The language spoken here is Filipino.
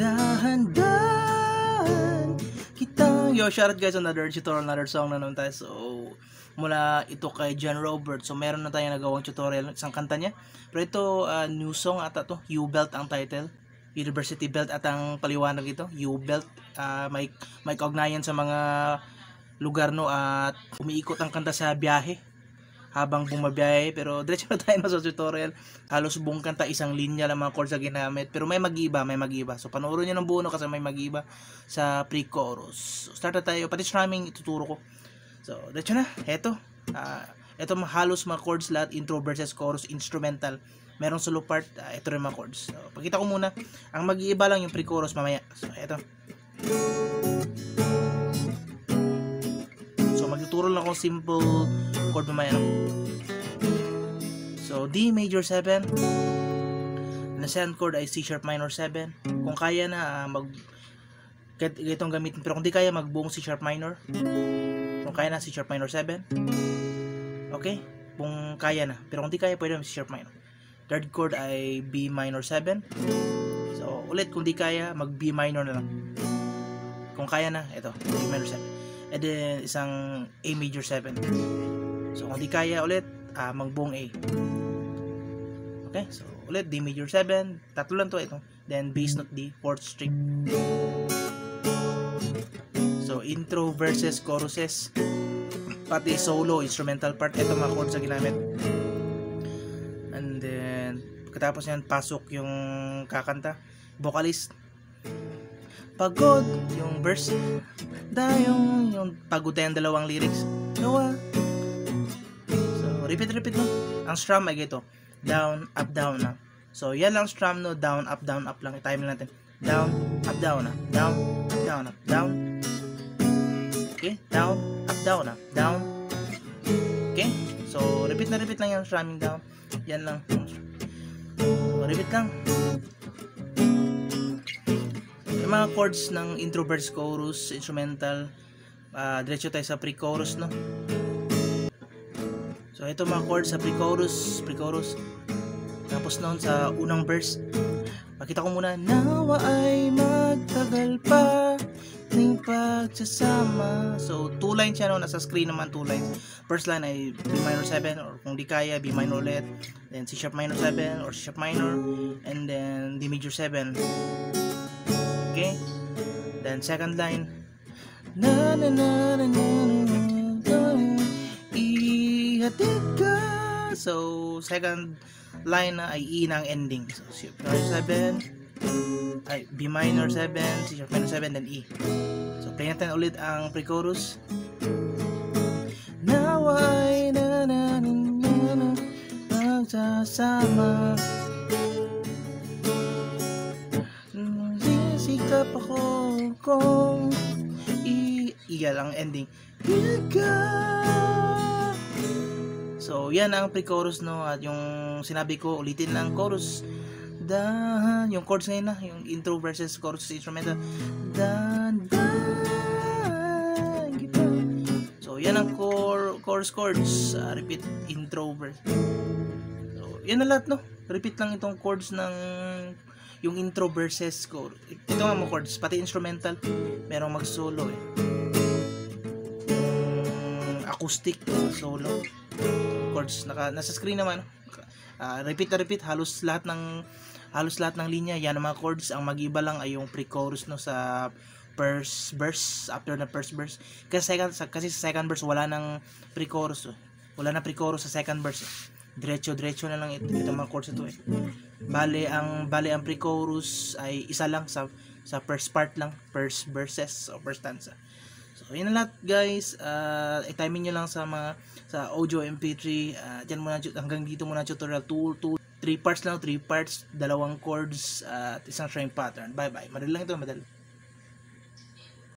dahan-dahan kita. Yo, shoutout guys, another tutorial, another song na naman tayo. So, mula ito kay John Robert. So, meron na tayong nagawang tutorial, isang kanta niya. Pero ito, new song ata to. U-Belt ang title. University Belt at ang paliwanag ito. U-Belt. May kaugnayan sa mga lugar no at umiikot ang kanta sa biyahe habang bumabiyahe. Pero diretso na tayo sa tutorial. Halos buong kanta isang linya lang mga chords na ginamit, pero may mag-iba. So panoorin niyo ng buo no, kasi may mag-iba sa pre-chorus. So, start na tayo, pati strumming ituturo ko. So diretso na. Ito halos mga chords lahat, intro versus chorus, instrumental. Merong solo part, ito rin mga chords. So, pakita ko muna. Ang mag-iiba lang yung pre-chorus mamaya. So ito. So magtuturo lang ako simple chord mamaya. So D major 7. Na second chord ay C sharp minor 7. Kung kaya na itong gamitin, pero kung di kaya magbuong C sharp minor. Kung kaya na C sharp minor 7. Okay? Kung kaya na, pero kung di kaya pwede C sharp minor. Third chord ay B minor 7. So ulit, kung di kaya mag B minor na lang. Kung kaya na, ito B minor 7. And then isang A major 7. So kung di kaya ulit, magbuong A. Okay, so ulit D major 7, tatlo lang to ito. Then bass note D, 4th string. So intro versus choruses, pati solo, instrumental part, ito mga chords na ginamit. And then pagkatapos yan, pasok yung kakanta, vocalist. Pagod yung verse, yung pagod yung dalawang lyrics. Nawa. So repeat no. Ang strum ay gito, down, up, down, up. So yan lang strum no, down, up lang. I-time natin. Down, up, down, up. Down, up, down, up. Down. Okay, down, up, down, up. Down. Okay? So repeat lang yung strumming down. Yan lang. So repeat lang. Yung mga chords ng intro verse chorus, instrumental, diretso tayo sa pre-chorus no. So ito mga chords sa pre-chorus. Tapos noon sa unang verse, pakita ko muna. Nawa ay magtagal pa ng pagsasama. So 2 lines siya no, nasa screen naman 2 lines. First line ay B minor 7, or kung di kaya B minor ulit, then C sharp minor 7 or C sharp minor, and then D major 7. Okay, then second line, na na na na na na, ihatid ka. So second line na ay E na ang ending. So C minor 7, ay B minor 7, C sharp minor 7, then E. So play natin ulit ang pre-chorus. Naway na na na na magsasama, sikap ako kung iyan ang ending. So yan ang pre-chorus no, at yung sinabi ko ulitin lang chorus. Yung chords ngayon na, yung intro versus chorus instrumental. So yan ang chords, repeat intro verse. So yan na lahat no, repeat lang itong chords ng yung intro versus chorus. Ito nga mo chords, pati instrumental merong mag solo acoustic solo chords, nasa screen naman. Repeat halos lahat ng linya yan ang mga chords. Ang mag-iba lang ay yung pre-chorus no, sa first verse, after the first verse. Kasi sa second verse wala nang pre-chorus. Wala na pre-chorus sa second verse. Diretso na lang itong mga chords ito Bale ang pre-chorus ay isa lang sa first part lang, first verses o first stanza. So yun na lahat guys. I-timing nyo lang sa audio MP3. Hanggang dito muna tutorial. 3 parts lang, 3 parts, 2 chords at isang string pattern. Bye bye. Madali lang ito, madali.